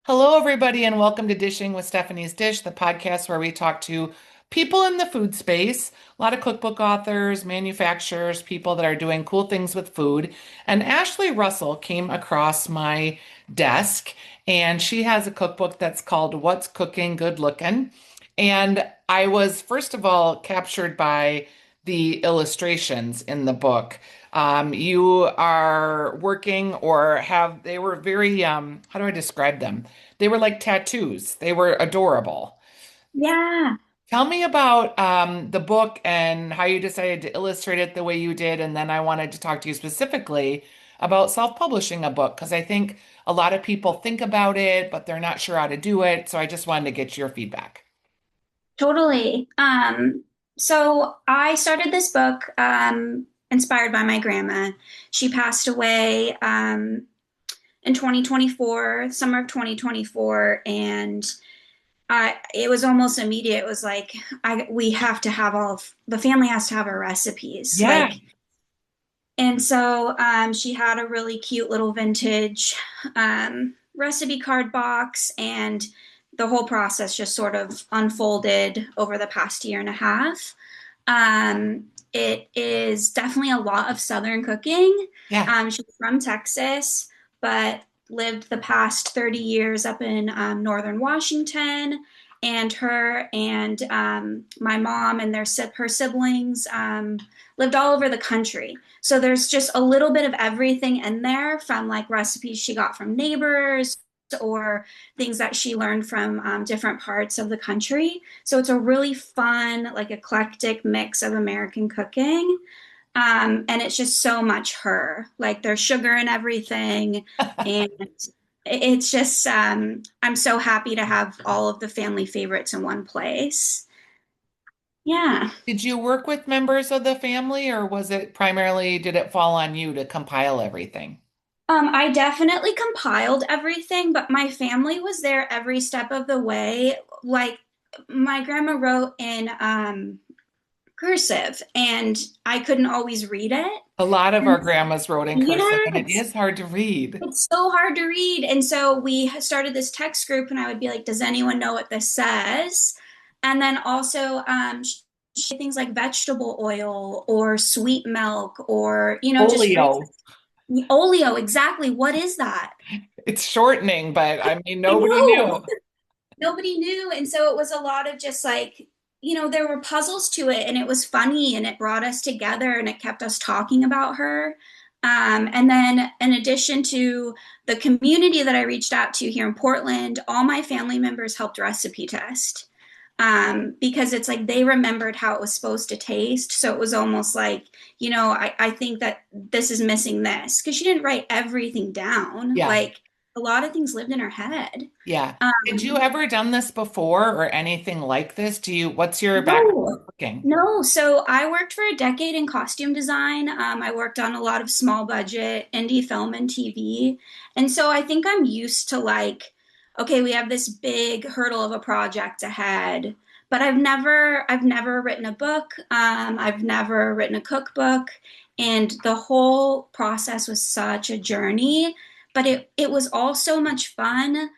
Hello, everybody, and welcome to Dishing with Stephanie's Dish, the podcast where we talk to people in the food space, a lot of cookbook authors, manufacturers, people that are doing cool things with food. And Ashley Russell came across my desk, and she has a cookbook that's called What's Cooking Good Looking. And I was, first of all, captured by the illustrations in the book. You are working or have, they were very, how do I describe them? They were like tattoos. They were adorable. Yeah, Tell me about the book and how you decided to illustrate it the way you did. And then I wanted to talk to you specifically about self-publishing a book because I think a lot of people think about it, but they're not sure how to do it. So I just wanted to get your feedback. totally. So I started this book inspired by my grandma. She passed away in 2024, summer of 2024, and it was almost immediate. It was like we have to have all of the family has to have our recipes, Yeah. and so she had a really cute little vintage recipe card box, and the whole process just sort of unfolded over the past year and a half. It is definitely a lot of Southern cooking. Yeah. She's from Texas, but lived the past 30 years up in northern Washington. And her and my mom and her siblings lived all over the country. So there's just a little bit of everything in there from like recipes she got from neighbors or things that she learned from different parts of the country. So it's a really fun, like eclectic mix of American cooking. And it's just so much her. Like there's sugar in everything. And it's just, I'm so happy to have all of the family favorites in one place. Yeah. Did you work with members of the family or was it primarily, did it fall on you to compile everything? I definitely compiled everything, but my family was there every step of the way. Like my grandma wrote in cursive, and I couldn't always read it. A lot of our And grandmas wrote in cursive, and it yes, is hard to read. it's so hard to read. And so we started this text group, and I would be like, "Does anyone know what this says?" And then also things like vegetable oil or sweet milk, or just phrases. Oleo. Oleo, exactly. What is that? It's shortening, but I mean, I nobody know. knew. Nobody knew. And so it was a lot of just like, there were puzzles to it, and it was funny, and it brought us together, and it kept us talking about her. And then, in addition to the community that I reached out to here in Portland, all my family members helped recipe test because it's like they remembered how it was supposed to taste. So it was almost like, I think that this is missing this because she didn't write everything down. Yeah, Like a lot of things lived in her head. yeah. Had you Um, ever done this before or anything like this? What's your background No, in cooking? no. So I worked for a decade in costume design. I worked on a lot of small budget indie film and TV. And so I think I'm used to like, okay, we have this big hurdle of a project ahead, but I've never written a book. I've never written a cookbook. And the whole process was such a journey, but it was all so much fun.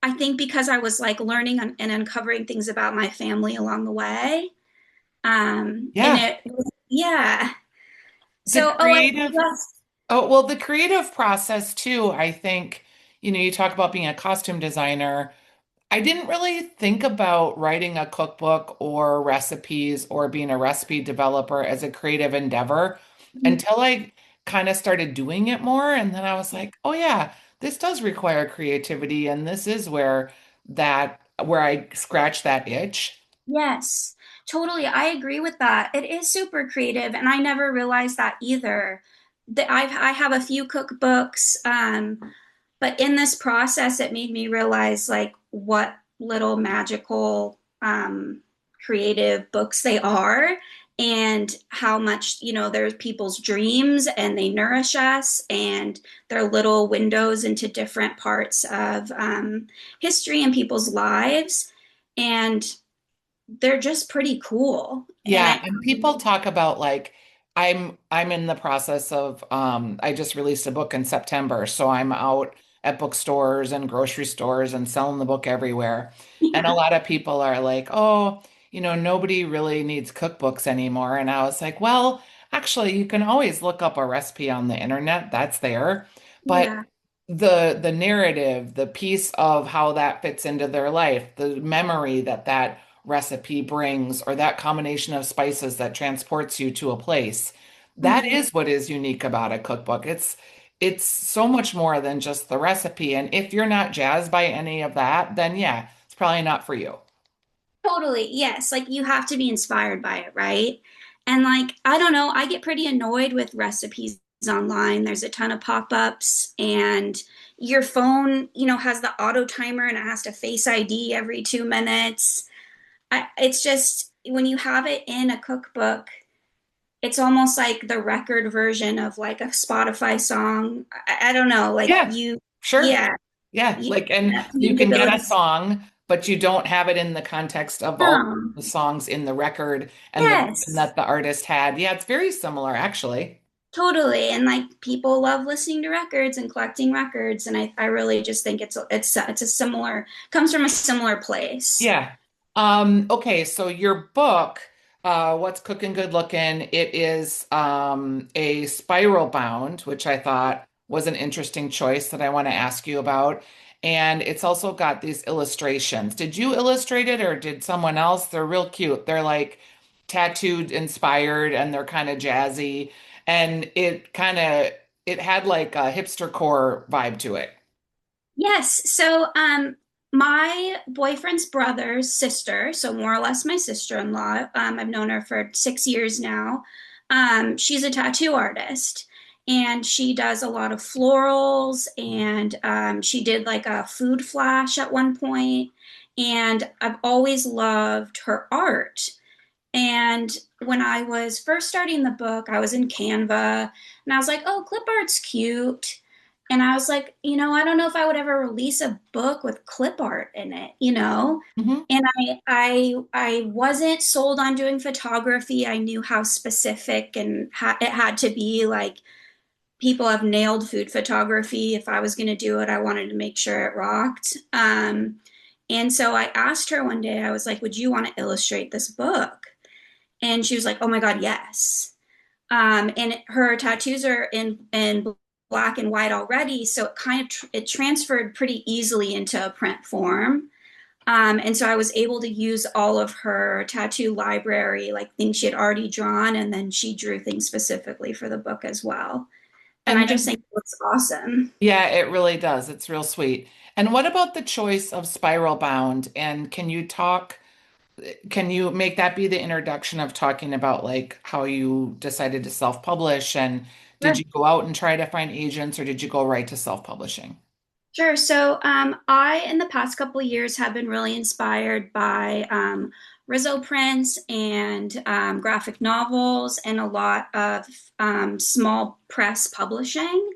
I think because I was like learning and uncovering things about my family along the way. And Yeah, yeah. the So, creative, yes. oh, well, the creative process too, I think, you talk about being a costume designer. I didn't really think about writing a cookbook or recipes or being a recipe developer as a creative endeavor until I kind of started doing it more. And then I was like, oh yeah, this does require creativity. And this is where I scratch that itch. Yes, totally. I agree with that. It is super creative, and I never realized that either. That I have a few cookbooks, but in this process, it made me realize like what little magical, creative books they are, and how much, there's people's dreams, and they nourish us, and they're little windows into different parts of history and people's lives. And they're just pretty cool. And Yeah, and people talk about like I'm in the process of I just released a book in September, so I'm out at bookstores and grocery stores and selling the book everywhere. And a Yeah. lot of people are like, oh, nobody really needs cookbooks anymore. And I was like, well, actually, you can always look up a recipe on the internet. That's there. But Yeah. the narrative, the piece of how that fits into their life, the memory that that recipe brings, or that combination of spices that transports you to a place, that Mhm. is what is unique about a cookbook. It's so much more than just the recipe. And if you're not jazzed by any of that, then yeah, it's probably not for you. Totally. Yes. Like you have to be inspired by it, right? And like, I don't know, I get pretty annoyed with recipes online. There's a ton of pop-ups and your phone, has the auto timer and it has to face ID every 2 minutes. It's just when you have it in a cookbook, it's almost like the record version of like a Spotify song. I don't know, like Yeah, sure. yeah, Yeah, you like, and have you the can get a ability. song, but you don't have it in the context of all No. the songs in the record and the vision Yes. that the artist had. Yeah, it's very similar, actually. Totally. And like people love listening to records and collecting records. And I really just think it's a similar comes from a similar place. Yeah. Okay, so your book, What's Cooking Good Looking, it is a spiral bound, which I thought was an interesting choice that I want to ask you about. And it's also got these illustrations. Did you illustrate it or did someone else? They're real cute. They're like tattooed inspired and they're kind of jazzy. And it had like a hipster core vibe to it. Yes. So my boyfriend's brother's sister, so more or less my sister-in-law, I've known her for 6 years now. She's a tattoo artist and she does a lot of florals and she did like a food flash at one point. And I've always loved her art. And when I was first starting the book, I was in Canva and I was like, oh, clip art's cute. And I was like, I don't know if I would ever release a book with clip art in it. Mhm. And I wasn't sold on doing photography. I knew how specific and it had to be. Like people have nailed food photography. If I was going to do it, I wanted to make sure it rocked. And so I asked her one day, I was like, would you want to illustrate this book? And she was like, "Oh my God, yes." And her tattoos are in black and white already, so it kind of it transferred pretty easily into a print form. And so I was able to use all of her tattoo library, like things she had already drawn, and then she drew things specifically for the book as well. And I And just then, think it looks awesome. yeah, it really does. It's real sweet. And what about the choice of spiral bound? And can you make that be the introduction of talking about like how you decided to self-publish and did Sure. you go out and try to find agents or did you go right to self-publishing? Sure. So, I, in the past couple of years, have been really inspired by Rizzo prints and graphic novels and a lot of small press publishing,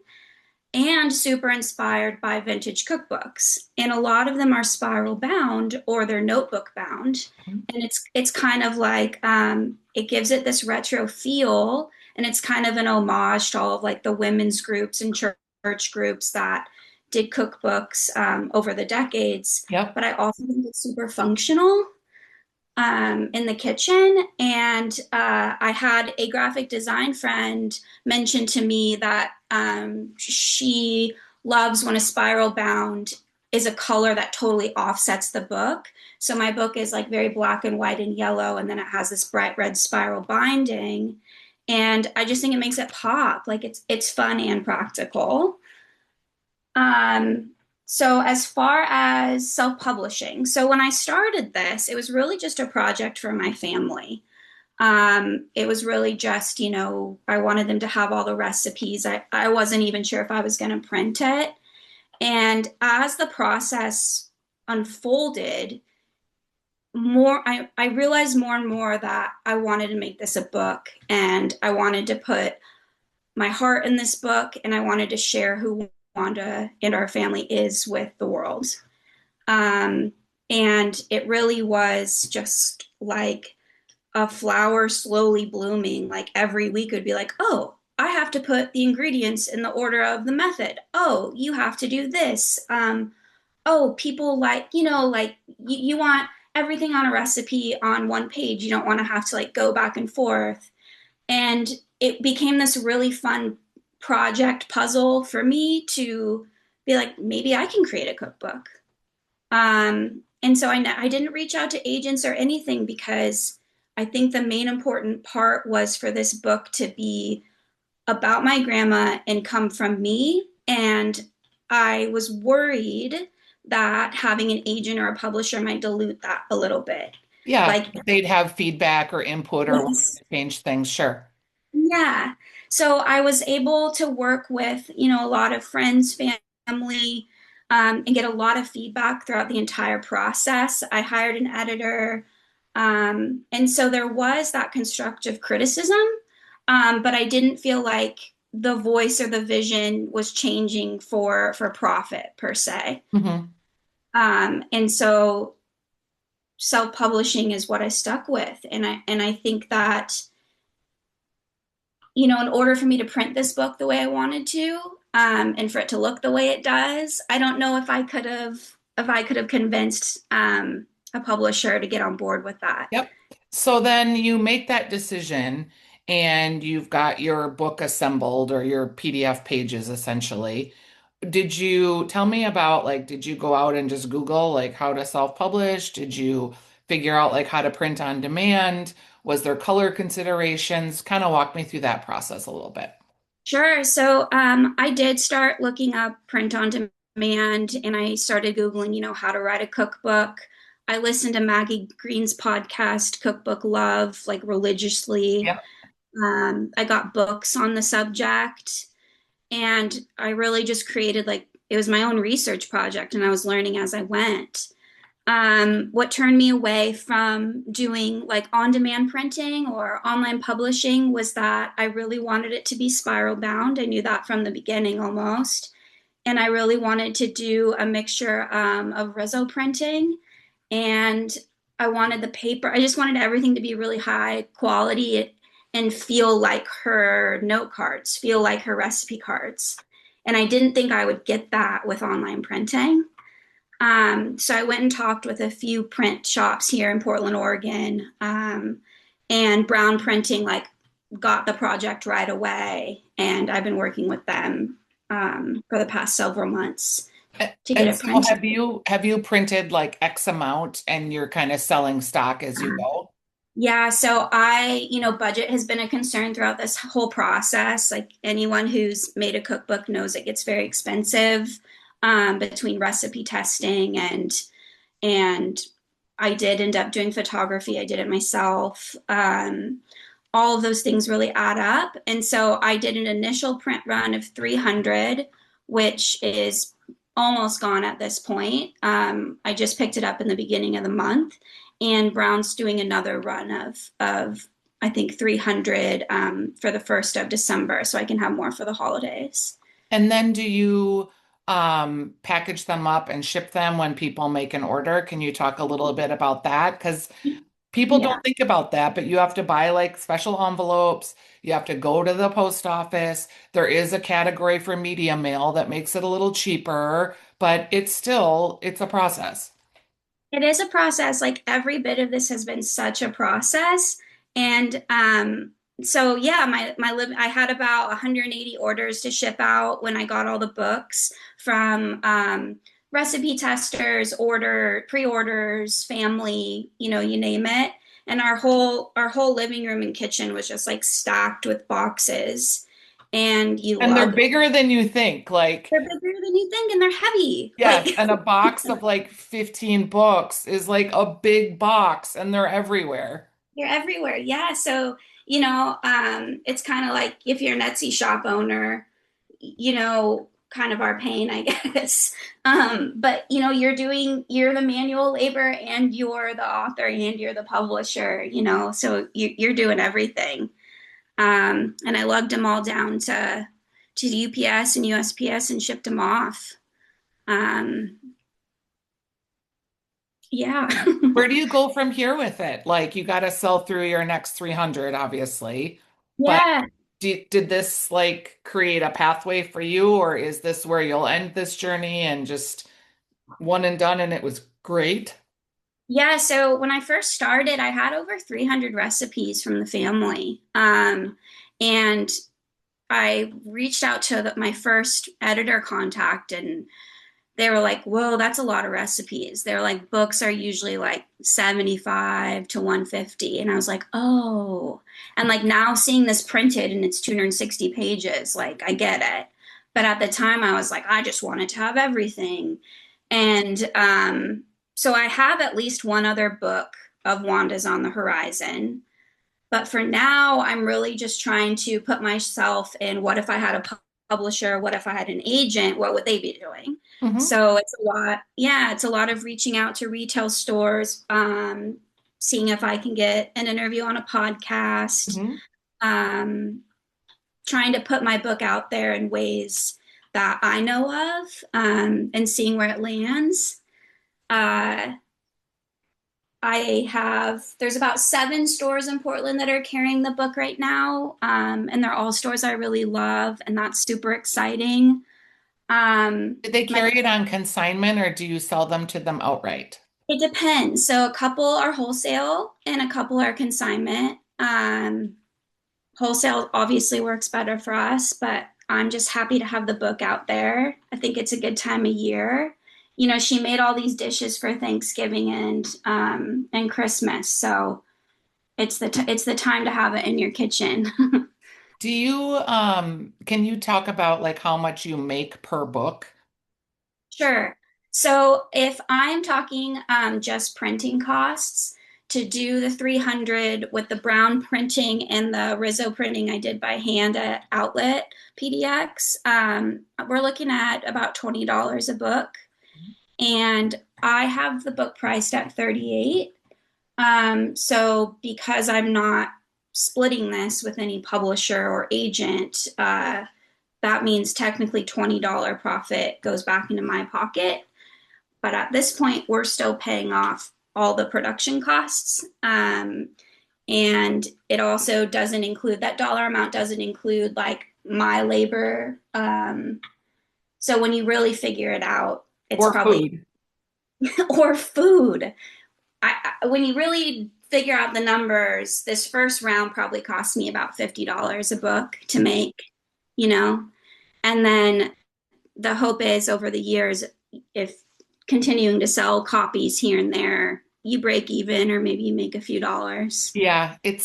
and super inspired by vintage cookbooks. And a lot of them are spiral bound or they're notebook bound. And it's kind of like it gives it this retro feel, and it's kind of an homage to all of like the women's groups and church groups that did cookbooks over the decades. Yep. But I also think it's super functional in the kitchen. And I had a graphic design friend mention to me that she loves when a spiral bound is a color that totally offsets the book. So my book is like very black and white and yellow, and then it has this bright red spiral binding. And I just think it makes it pop. Like it's fun and practical. Um, so as far as self-publishing, so when I started this, it was really just a project for my family. It was really just, I wanted them to have all the recipes. I wasn't even sure if I was going to print it. And as the process unfolded, I realized more and more that I wanted to make this a book and I wanted to put my heart in this book and I wanted to share who Wanda and our family is with the world. Um, and it really was just like a flower slowly blooming. Like every week it would be like, oh, I have to put the ingredients in the order of the method. Oh, you have to do this. Oh, people like, like you want everything on a recipe on one page. You don't want to have to like go back and forth. And it became this really fun project puzzle for me to be like, maybe I can create a cookbook. And so I didn't reach out to agents or anything because I think the main important part was for this book to be about my grandma and come from me. And I was worried that having an agent or a publisher might dilute that a little bit. Yeah, Like, if they'd have feedback or input or want yes, to change things, sure. yeah. So I was able to work with, a lot of friends, family, and get a lot of feedback throughout the entire process. I hired an editor. And so there was that constructive criticism, but I didn't feel like the voice or the vision was changing for profit per se. Hmm. And so self-publishing is what I stuck with. And I think that in order for me to print this book the way I wanted to, and for it to look the way it does, I don't know if I could have convinced a publisher to get on board with that. Yep. So then you make that decision and you've got your book assembled or your PDF pages essentially. Did you tell me about like, did you go out and just Google like how to self-publish? Did you figure out like how to print on demand? Was there color considerations? Kind of walk me through that process a little bit. Sure. So I did start looking up print on demand and I started Googling, how to write a cookbook. I listened to Maggie Green's podcast, Cookbook Love, like religiously. Yep. I got books on the subject and I really just created like it was my own research project and I was learning as I went. What turned me away from doing like on demand printing or online publishing was that I really wanted it to be spiral bound. I knew that from the beginning almost. And I really wanted to do a mixture of Rizzo printing. And I wanted the paper, I just wanted everything to be really high quality and feel like her note cards, feel like her recipe cards. And I didn't think I would get that with online printing. So I went and talked with a few print shops here in Portland, Oregon, and Brown Printing like got the project right away, and I've been working with them for the past several months to get And it so printed. have you printed like X amount and you're kind of selling stock as you go? Yeah, so budget has been a concern throughout this whole process. Like anyone who's made a cookbook knows it gets very expensive between recipe testing and I did end up doing photography. I did it myself. All of those things really add up. And so I did an initial print run of 300, which is almost gone at this point. I just picked it up in the beginning of the month, and Brown's doing another run of I think 300 for the 1st of December, so I can have more for the holidays. And then do you package them up and ship them when people make an order? Can you talk a little bit about that? Because people Yeah. don't think about that, but you have to buy like special envelopes. You have to go to the post office. There is a category for media mail that makes it a little cheaper, but it's a process. It is a process. Like every bit of this has been such a process. And so yeah, I had about 180 orders to ship out when I got all the books from recipe testers, pre-orders, family, you name it. And our whole living room and kitchen was just like stacked with boxes. And you And they're lug bigger than you think. Like, they're bigger than you think and they're heavy. yes, and a box of like 15 books is like a big box and they're everywhere. You're everywhere. Yeah. So, it's kind of like if you're an Etsy shop owner, kind of our pain, I guess. But, you're the manual labor and you're the author and you're the publisher, so you're doing everything. And I lugged them all down to the UPS and USPS and shipped them off. Um, yeah. Where do you go from here with it? Like, you got to sell through your next 300, obviously. But Yeah. did this like create a pathway for you, or is this where you'll end this journey and just one and done and it was great? Yeah, so when I first started, I had over 300 recipes from the family. And I reached out to my first editor contact, and they were like, whoa, that's a lot of recipes. They're like, books are usually like 75 to 150. And I was like, oh. And like now seeing this printed and it's 260 pages, like I get it. But at the time, I was like, I just wanted to have everything. And so I have at least one other book of Wanda's on the horizon. But for now, I'm really just trying to put myself in what if I had a publisher, what if I had an agent, what would they be doing? Hmm. So it's a lot, yeah, it's a lot of reaching out to retail stores, seeing if I can get an interview on a podcast, Hmm. um, trying to put my book out there in ways that I know of, and seeing where it lands. Uh, there's about 7 stores in Portland that are carrying the book right now. And they're all stores I really love, and that's super exciting. Did they My carry it on consignment or do you sell them to them outright? It depends. So a couple are wholesale and a couple are consignment. Wholesale obviously works better for us, but I'm just happy to have the book out there. I think it's a good time of year. You know, she made all these dishes for Thanksgiving and Christmas, so it's the time to have it in your kitchen. Do you can you talk about like how much you make per book? Sure. So if I'm talking just printing costs, to do the 300 with the brown printing and the Rizzo printing I did by hand at Outlet PDX, we're looking at about $20 a book. And I have the book priced at 38. So because I'm not splitting this with any publisher or agent, that means technically $20 profit goes back into my pocket. But at this point, we're still paying off all the production costs. And it also doesn't include that dollar amount, doesn't include like my labor. So when you really figure it out, it's Or probably, food? or food. When you really figure out the numbers, this first round probably cost me about $50 a book to make, you know? And then the hope is over the years, if continuing to sell copies here and there, you break even or maybe you make a few dollars. Yeah, it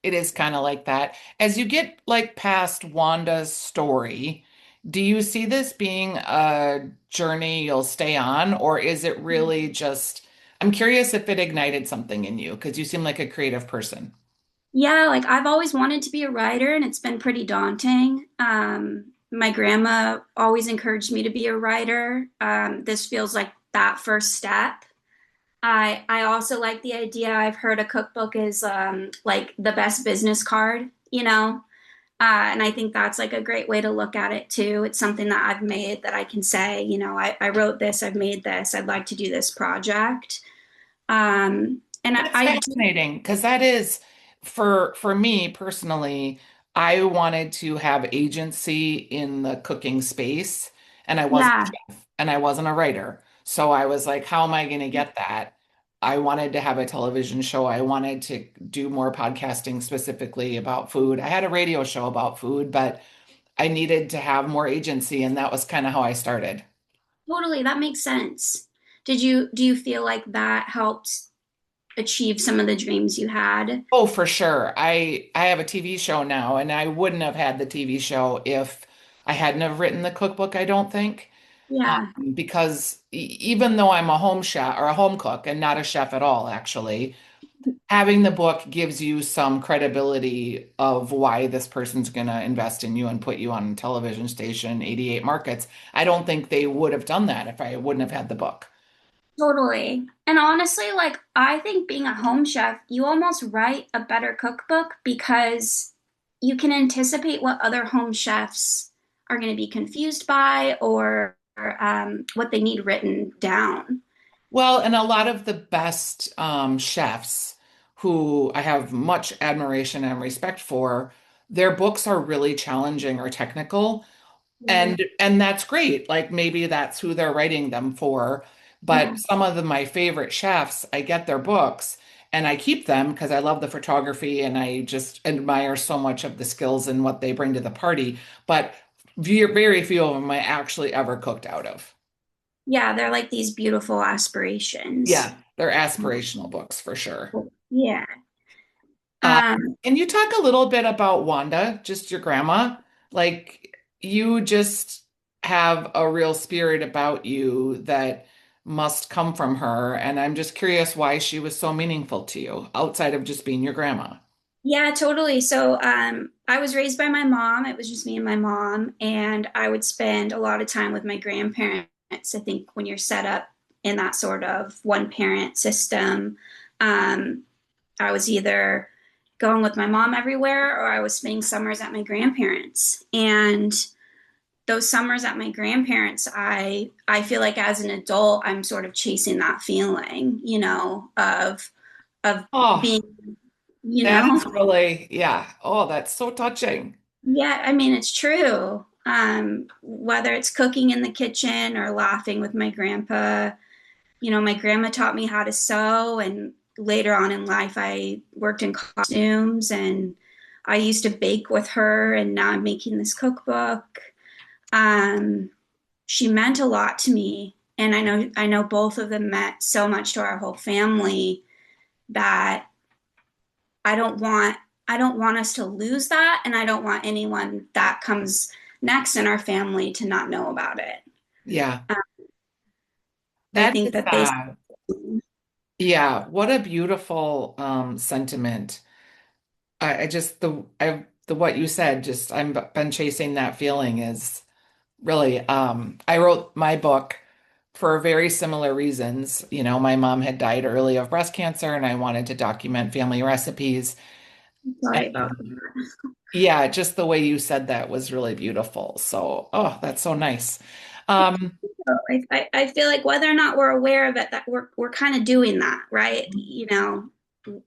is kind of like that. As you get like past Wanda's story, do you see this being a journey you'll stay on, or is it really just, I'm curious if it ignited something in you because you seem like a creative person. Yeah, like I've always wanted to be a writer and it's been pretty daunting. My grandma always encouraged me to be a writer. This feels like that first step. I also like the idea. I've heard a cookbook is like the best business card, you know, and I think that's like a great way to look at it too. It's something that I've made that I can say, you know, I wrote this, I've made this, I'd like to do this project. And That's I do, fascinating because that is for me personally, I wanted to have agency in the cooking space and I wasn't yeah, a chef and I wasn't a writer. So I was like, how am I going to get that? I wanted to have a television show. I wanted to do more podcasting specifically about food. I had a radio show about food, but I needed to have more agency and that was kind of how I started. totally, that makes sense. Do you feel like that helped achieve some of the dreams you had? Oh, for sure. I have a TV show now, and I wouldn't have had the TV show if I hadn't have written the cookbook, I don't think. Yeah, Because even though I'm a home chef or a home cook and not a chef at all, actually, having the book gives you some credibility of why this person's going to invest in you and put you on a television station, 88 markets. I don't think they would have done that if I wouldn't have had the book. totally. And honestly, like I think being a home chef, you almost write a better cookbook because you can anticipate what other home chefs are going to be confused by or what they need written down. Well, and a lot of the best chefs who I have much admiration and respect for, their books are really challenging or technical. Yeah. And that's great. Like maybe that's who they're writing them for. But Yeah. some of my favorite chefs, I get their books and I keep them because I love the photography and I just admire so much of the skills and what they bring to the party. But very few of them I actually ever cooked out of. Yeah, they're like these beautiful aspirations. Yeah, they're aspirational books for sure. Yeah. Uh, Um, can you talk a little bit about Wanda, just your grandma? Like, you just have a real spirit about you that must come from her. And I'm just curious why she was so meaningful to you outside of just being your grandma. yeah, totally. So, I was raised by my mom. It was just me and my mom, and I would spend a lot of time with my grandparents. I think when you're set up in that sort of one parent system, um, I was either going with my mom everywhere or I was spending summers at my grandparents. And those summers at my grandparents, I feel like as an adult, I'm sort of chasing that feeling, of Oh, being, you know, that's really, yeah. Oh, that's so touching. yeah, I mean, it's true. Whether it's cooking in the kitchen or laughing with my grandpa, my grandma taught me how to sew, and later on in life, I worked in costumes and I used to bake with her, and now I'm making this cookbook. Um, she meant a lot to me, and I know both of them meant so much to our whole family that I don't want I don't want us to lose that, and I don't want anyone that comes next in our family to not know about it. Yeah, Um, I that think is, that they yeah, what a beautiful sentiment. I just the what you said, just I've been chasing that feeling is really I wrote my book for very similar reasons. You know, my mom had died early of breast cancer and I wanted to document family recipes. sorry about And yeah, just the way you said that was really beautiful. So, oh, that's so nice. Um, I feel like whether or not we're aware of it, that we're kind of doing that, right?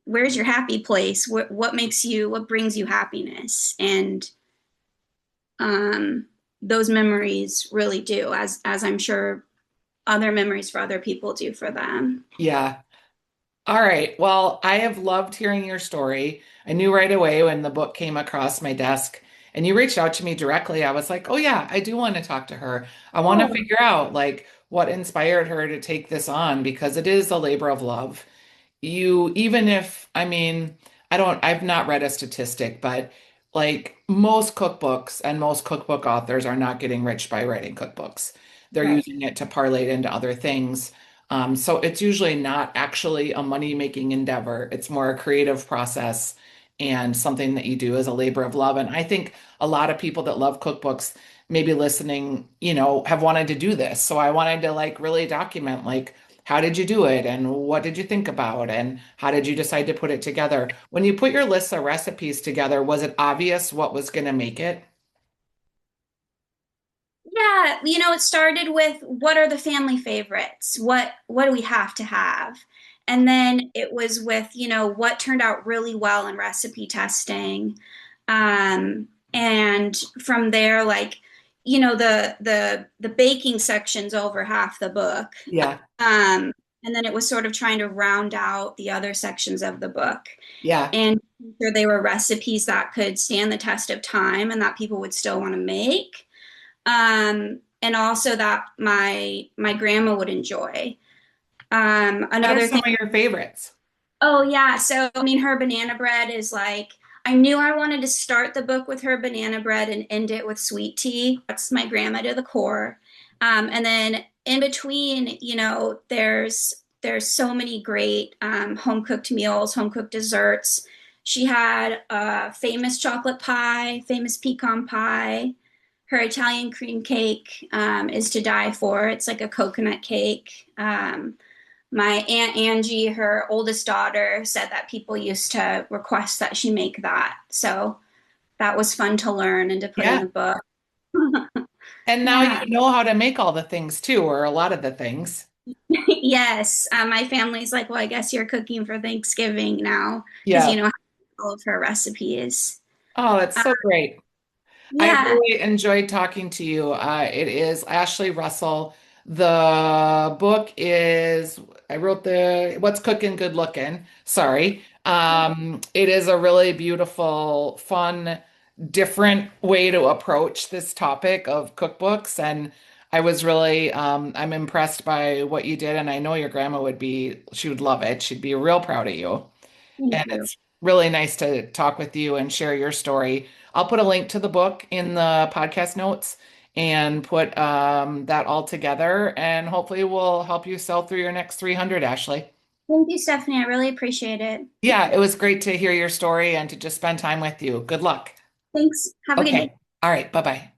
Where's your happy place? What brings you happiness? And um, those memories really do, as I'm sure other memories for other people do for them. yeah. All right. Well, I have loved hearing your story. I knew right away when the book came across my desk and you reached out to me directly. I was like, oh, yeah, I do want to talk to her. I want to Oh, figure out like what inspired her to take this on because it is a labor of love. You, even if, I mean, I've not read a statistic, but like most cookbooks and most cookbook authors are not getting rich by writing cookbooks. They're right. using it to parlay it into other things. So it's usually not actually a money-making endeavor. It's more a creative process and something that you do as a labor of love. And I think a lot of people that love cookbooks, maybe listening, have wanted to do this. So I wanted to like really document like how did you do it and what did you think about and how did you decide to put it together? When you put your list of recipes together, was it obvious what was going to make it? Yeah, it started with what are the family favorites? What do we have to have? And then it was with, what turned out really well in recipe testing. And from there, like, the baking section's over half the book. Yeah, Um, and then it was sort of trying to round out the other sections of the book yeah. and make sure they were recipes that could stand the test of time and that people would still want to make, and also that my grandma would enjoy. What are Another some thing, of your favorites? oh yeah, so I mean, her banana bread is like, I knew I wanted to start the book with her banana bread and end it with sweet tea. That's my grandma to the core. And then in between, there's so many great home cooked meals, home cooked desserts. She had a famous chocolate pie, famous pecan pie. Her Italian cream cake is to die for. It's like a coconut cake. My Aunt Angie, her oldest daughter, said that people used to request that she make that. So that was fun to learn and to put in Yeah. the book. And now you Yeah. know how to make all the things too, or a lot of the things. Yes. My family's like, well, I guess you're cooking for Thanksgiving now because Yeah. all of her recipes. Oh, that's Uh, so great. I yeah. really enjoyed talking to you. It is Ashley Russell. The book is, I wrote the What's Cooking Good Looking. Sorry. It is a really beautiful, fun, different way to approach this topic of cookbooks. And I was really, I'm impressed by what you did. And I know your grandma would be, she would love it. She'd be real proud of you. Thank And you. it's really nice to talk with you and share your story. I'll put a link to the book in the podcast notes and put that all together, and hopefully we'll help you sell through your next 300, Ashley. Thank you, Stephanie. I really appreciate it. Yeah, it was great to hear your story and to just spend time with you. Good luck. Thanks. Have a good day. Okay. All right. Bye-bye.